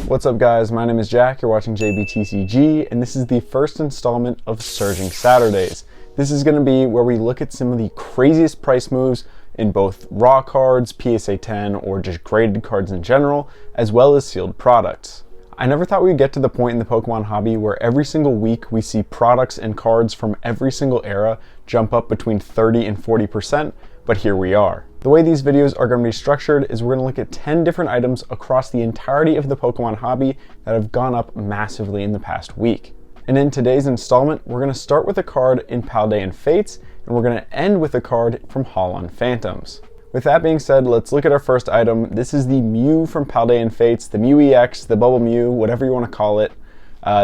What's up guys, my name is Jack, you're watching JBTCG, and this is the first installment of Surging Saturdays. This is going to be where we look at some of the craziest price moves in both raw cards, PSA 10, or just graded cards in general, as well as sealed products. I never thought we'd get to the point in the Pokemon hobby where every single week we see products and cards from every single era jump up between 30 and 40%, but here we are. The way these videos are going to be structured is we're going to look at 10 different items across the entirety of the Pokemon hobby that have gone up massively in the past week. And in today's installment, we're going to start with a card in Paldean Fates, and we're going to end with a card from Hall-on Phantoms. With that being said, let's look at our first item. This is the Mew from Paldean Fates, the Mew EX, the Bubble Mew, whatever you want to call it.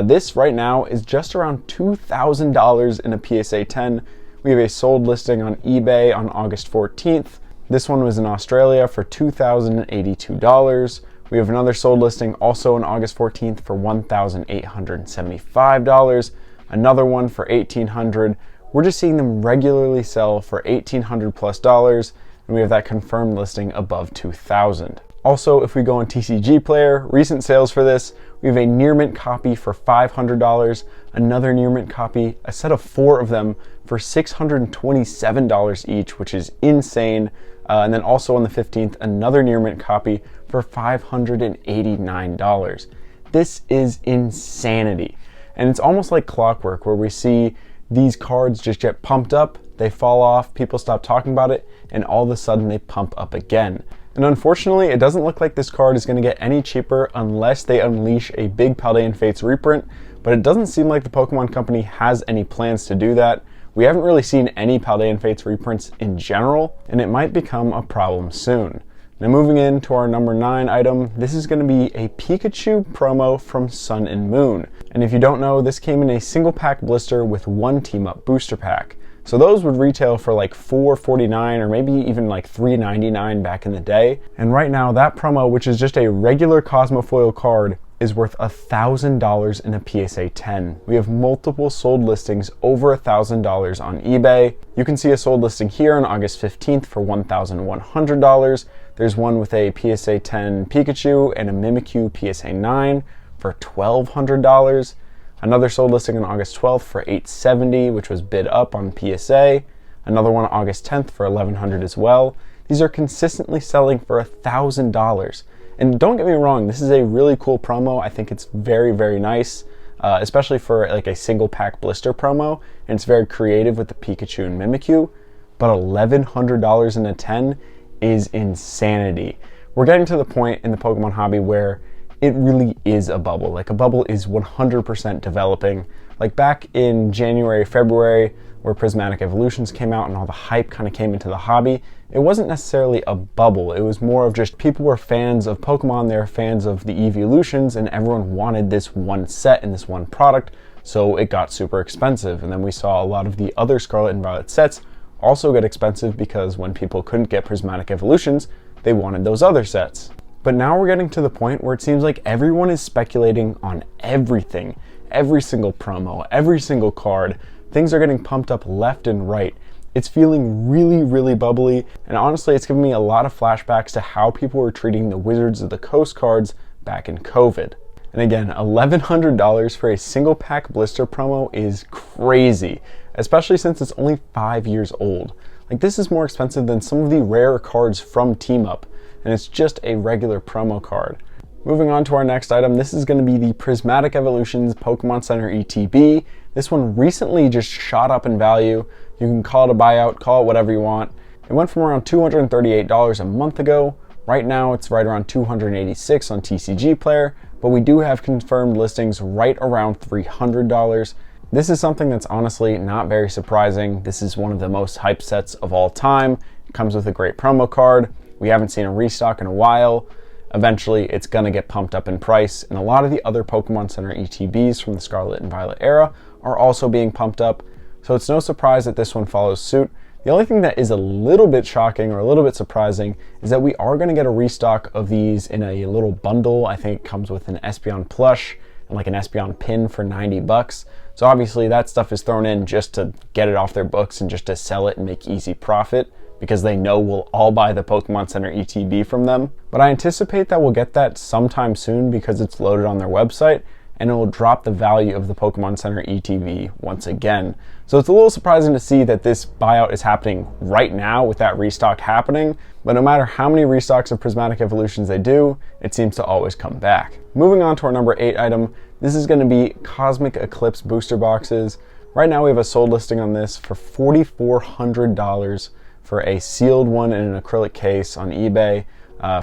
This right now is just around $2,000 in a PSA 10. We have a sold listing on eBay on August 14th. This one was in Australia for $2,082. We have another sold listing also on August 14th for $1,875. Another one for $1,800. We're just seeing them regularly sell for $1,800 plus dollars, and we have that confirmed listing above $2,000. Also, if we go on TCG Player, recent sales for this, we have a near mint copy for $500, another near mint copy, a set of 4 of them for $627 each, which is insane. And then also on the 15th, another near mint copy for $589. This is insanity. And it's almost like clockwork where we see these cards just get pumped up, they fall off, people stop talking about it, and all of a sudden they pump up again. And unfortunately, it doesn't look like this card is going to get any cheaper unless they unleash a big Paldean Fates reprint, but it doesn't seem like the Pokemon Company has any plans to do that. We haven't really seen any Paldean Fates reprints in general, and it might become a problem soon. Now moving into our number 9 item, this is going to be a Pikachu promo from Sun and Moon. And if you don't know, this came in a single pack blister with 1 team up booster pack. So those would retail for like $4.49 or maybe even like $3.99 back in the day. And right now that promo, which is just a regular Cosmofoil card, is worth $1,000 in a PSA 10. We have multiple sold listings over $1,000 on eBay. You can see a sold listing here on August 15th for $1,100. There's one with a PSA 10 Pikachu and a Mimikyu PSA 9 for $1,200. Another sold listing on August 12th for $870, which was bid up on PSA. Another one on August 10th for $1,100 as well. These are consistently selling for $1,000. And don't get me wrong, this is a really cool promo. I think it's very, very nice, especially for like a single pack blister promo. And it's very creative with the Pikachu and Mimikyu. But $1,100 in a 10 is insanity. We're getting to the point in the Pokemon hobby where it really is a bubble. Like a bubble is 100% developing. Like back in January, February, where Prismatic Evolutions came out and all the hype kind of came into the hobby, it wasn't necessarily a bubble. It was more of just people were fans of Pokemon, they're fans of the Evolutions, and everyone wanted this one set and this one product, so it got super expensive. And then we saw a lot of the other Scarlet and Violet sets also get expensive because when people couldn't get Prismatic Evolutions, they wanted those other sets. But now we're getting to the point where it seems like everyone is speculating on everything. Every single promo, every single card. Things are getting pumped up left and right. It's feeling really, really bubbly, and honestly, it's giving me a lot of flashbacks to how people were treating the Wizards of the Coast cards back in COVID. And again, $1,100 for a single pack blister promo is crazy, especially since it's only 5 years old. Like, this is more expensive than some of the rare cards from Team Up, and it's just a regular promo card. Moving on to our next item, this is going to be the Prismatic Evolutions Pokemon Center ETB. This one recently just shot up in value. You can call it a buyout, call it whatever you want. It went from around $238 a month ago. Right now it's right around $286 on TCG Player, but we do have confirmed listings right around $300. This is something that's honestly not very surprising. This is one of the most hyped sets of all time. It comes with a great promo card. We haven't seen a restock in a while. Eventually, it's going to get pumped up in price, and a lot of the other Pokemon Center ETBs from the Scarlet and Violet era are also being pumped up, so it's no surprise that this one follows suit. The only thing that is a little bit shocking or a little bit surprising is that we are going to get a restock of these in a little bundle. I think it comes with an Espeon plush and like an Espeon pin for $90. So obviously that stuff is thrown in just to get it off their books and just to sell it and make easy profit, because they know we'll all buy the Pokemon Center ETB from them. But I anticipate that we'll get that sometime soon because it's loaded on their website, and it will drop the value of the Pokemon Center ETB once again. So it's a little surprising to see that this buyout is happening right now with that restock happening, but no matter how many restocks of Prismatic Evolutions they do, it seems to always come back. Moving on to our number 8 item, this is going to be Cosmic Eclipse booster boxes. Right now we have a sold listing on this for $4,400 for a sealed one in an acrylic case on eBay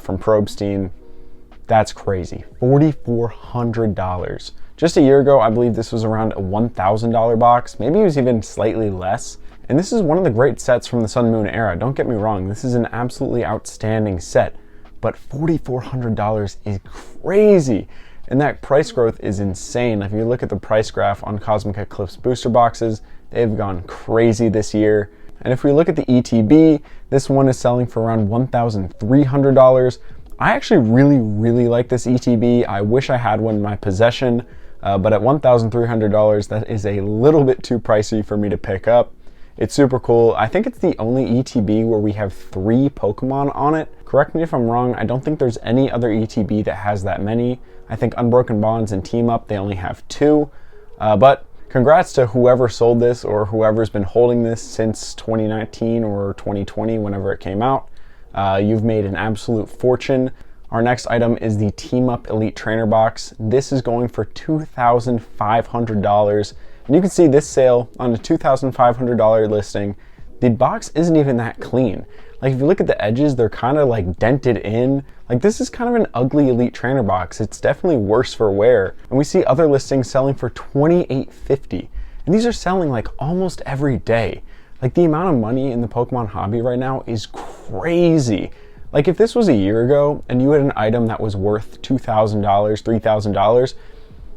from Probstein. That's crazy, $4,400. Just a year ago, I believe this was around a $1,000 box. Maybe it was even slightly less. And this is one of the great sets from the Sun Moon era. Don't get me wrong, this is an absolutely outstanding set, but $4,400 is crazy. And that price growth is insane. If you look at the price graph on Cosmic Eclipse booster boxes, they've gone crazy this year. And if we look at the ETB, this one is selling for around $1,300. I actually really like this ETB. I wish I had one in my possession, but at $1,300, that is a little bit too pricey for me to pick up. It's super cool. I think it's the only ETB where we have 3 Pokemon on it. Correct me if I'm wrong, I don't think there's any other ETB that has that many. I think Unbroken Bonds and Team Up, they only have 2. But congrats to whoever sold this or whoever's been holding this since 2019 or 2020, whenever it came out. You've made an absolute fortune. Our next item is the Team Up Elite Trainer Box. This is going for $2,500. And you can see this sale on a $2,500 listing. The box isn't even that clean. Like if you look at the edges, they're kind of like dented in. Like this is kind of an ugly Elite Trainer box. It's definitely worse for wear. And we see other listings selling for $28.50. And these are selling like almost every day. Like the amount of money in the Pokemon hobby right now is crazy. Like if this was a year ago and you had an item that was worth $2,000, $3,000,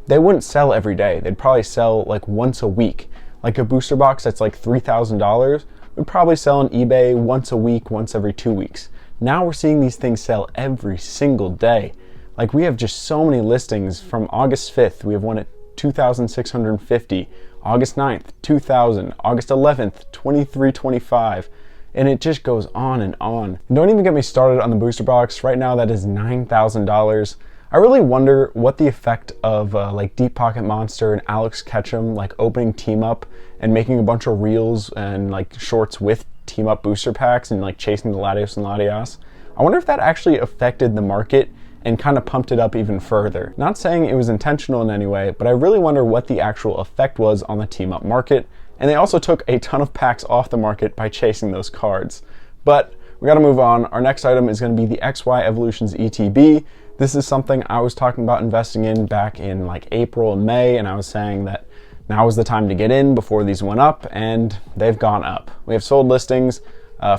they wouldn't sell every day. They'd probably sell like once a week. Like a booster box that's like $3,000 would probably sell on eBay once a week, once every 2 weeks. Now we're seeing these things sell every single day. Like we have just so many listings. From August 5th, we have one at $2,650, August 9th, $2,000, August 11th, $2,325, and it just goes on and on. And don't even get me started on the booster box. Right now that is $9,000. I really wonder what the effect of like Deep Pocket Monster and Alex Ketchum like opening Team Up and making a bunch of reels and like shorts with Team Up booster packs and like chasing the Latios and Latias. I wonder if that actually affected the market and kind of pumped it up even further. Not saying it was intentional in any way, but I really wonder what the actual effect was on the Team Up market. And they also took a ton of packs off the market by chasing those cards. But we gotta move on. Our next item is gonna be the XY Evolutions ETB. This is something I was talking about investing in back in like April and May, and I was saying that now is the time to get in before these went up, and they've gone up. We have sold listings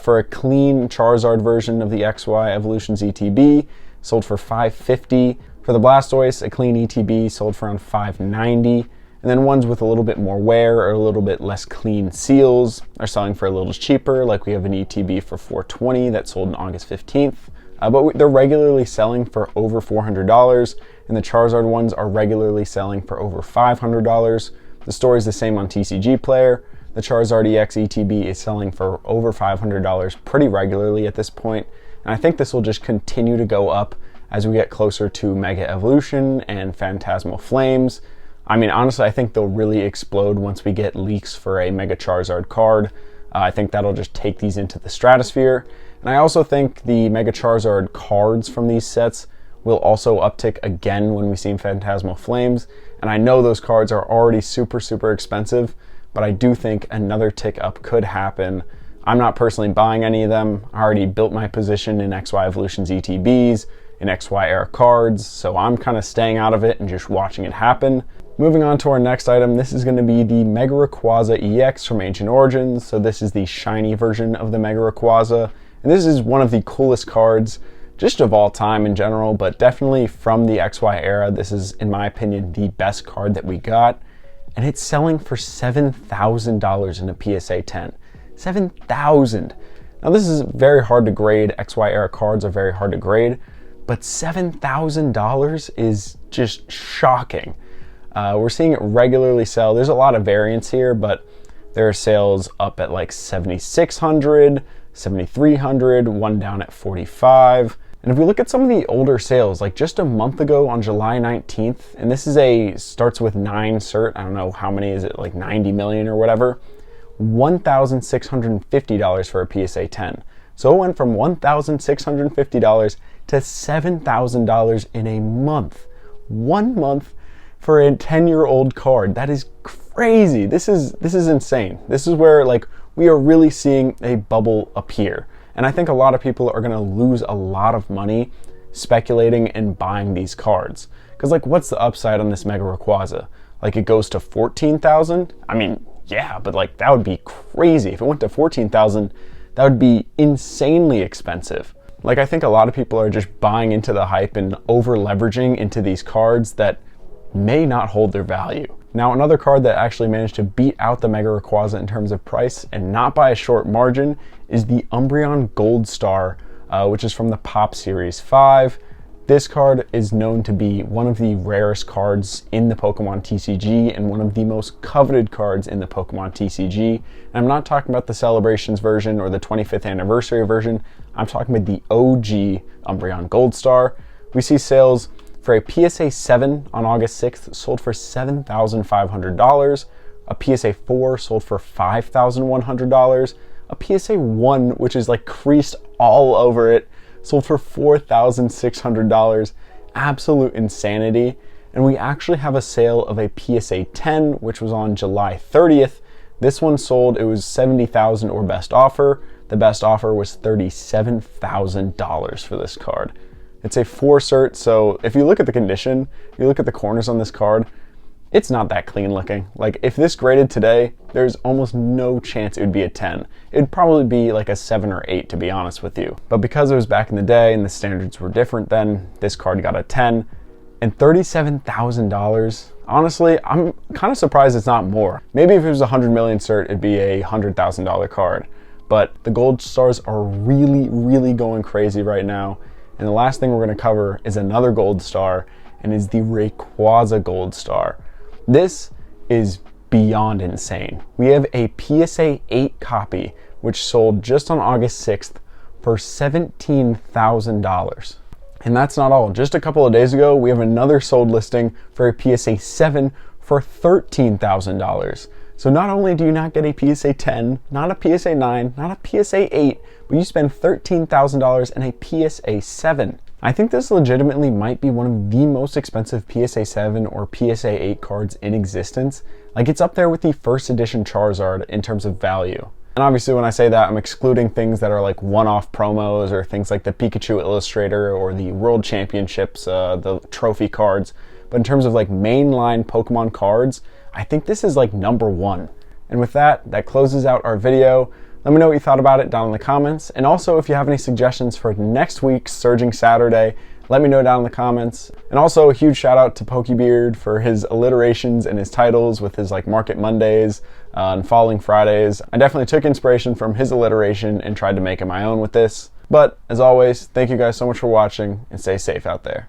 for a clean Charizard version of the XY Evolutions ETB, sold for $550. For the Blastoise, a clean ETB sold for around $590. And then ones with a little bit more wear or a little bit less clean seals are selling for a little cheaper, like we have an ETB for $420 that sold on August 15th. But they're regularly selling for over $400, and the Charizard ones are regularly selling for over $500. The story is the same on TCG Player. The Charizard EX ETB is selling for over $500 pretty regularly at this point, and I think this will just continue to go up as we get closer to Mega Evolution and Phantasmal Flames. I mean, honestly, I think they'll really explode once we get leaks for a Mega Charizard card. I think that'll just take these into the stratosphere. And I also think the Mega Charizard cards from these sets will also uptick again when we see Phantasmal Flames. And I know those cards are already super expensive, but I do think another tick up could happen. I'm not personally buying any of them. I already built my position in XY Evolutions ETBs, in XY era cards, so I'm kind of staying out of it and just watching it happen. Moving on to our next item, this is going to be the Mega Rayquaza EX from Ancient Origins. So this is the shiny version of the Mega Rayquaza. And this is one of the coolest cards just of all time in general, but definitely from the XY era. This is, in my opinion, the best card that we got. And it's selling for $7,000 in a PSA 10. $7,000. Now this is very hard to grade. XY era cards are very hard to grade, but $7,000 is just shocking. We're seeing it regularly sell. There's a lot of variance here, but there are sales up at like $7,600, $7,300, one down at $45. And if we look at some of the older sales, like just a month ago on July 19th, and this is starts with 9 cert, I don't know how many is it, like 90 million or whatever, $1,650 for a PSA 10. So it went from $1,650 to $7,000 in a month. 1 month for a 10-year-old card. That is crazy. This is insane. This is where like we are really seeing a bubble appear. And I think a lot of people are gonna lose a lot of money speculating and buying these cards. Because like, what's the upside on this Mega Rayquaza? Like it goes to 14,000? I mean, yeah, but like that would be crazy. If it went to 14,000, that would be insanely expensive. Like I think a lot of people are just buying into the hype and over leveraging into these cards that may not hold their value. Now, another card that actually managed to beat out the Mega Rayquaza in terms of price, and not by a short margin, is the Umbreon Gold Star, which is from the Pop Series 5. This card is known to be one of the rarest cards in the Pokemon TCG and one of the most coveted cards in the Pokemon TCG. And I'm not talking about the Celebrations version or the 25th anniversary version. I'm talking about the OG Umbreon Gold Star. We see sales for a PSA 7 on August 6th sold for $7,500, a PSA 4 sold for $5,100, a PSA 1, which is like creased all over it, sold for $4,600. Absolute insanity. And we actually have a sale of a PSA 10, which was on July 30th. This one sold, it was $70,000 or best offer. The best offer was $37,000 for this card. It's a 4 cert, so if you look at the condition, if you look at the corners on this card, it's not that clean looking. Like if this graded today, there's almost no chance it would be a 10. It'd probably be like a 7 or 8 to be honest with you. But because it was back in the day and the standards were different then, this card got a 10. And $37,000, honestly, I'm kind of surprised it's not more. Maybe if it was a 100 million cert, it'd be a $100,000 card. But the Gold Stars are really, really going crazy right now. And the last thing we're going to cover is another Gold Star, and is the Rayquaza Gold Star. This is beyond insane. We have a PSA 8 copy, which sold just on August 6th for $17,000. And that's not all. Just a couple of days ago, we have another sold listing for a PSA 7 for $13,000. So not only do you not get a PSA 10, not a PSA 9, not a PSA 8, but you spend $13,000 in a PSA 7. I think this legitimately might be one of the most expensive PSA 7 or PSA 8 cards in existence. Like it's up there with the first edition Charizard in terms of value. And obviously when I say that, I'm excluding things that are like one-off promos or things like the Pikachu Illustrator or the World Championships, the trophy cards. But in terms of like mainline Pokemon cards, I think this is like number 1. And with that, that closes out our video. Let me know what you thought about it down in the comments. And also, if you have any suggestions for next week's Surging Saturday, let me know down in the comments. And also a huge shout out to Pokebeard for his alliterations and his titles with his like Market Mondays and Falling Fridays. I definitely took inspiration from his alliteration and tried to make it my own with this. But as always, thank you guys so much for watching and stay safe out there.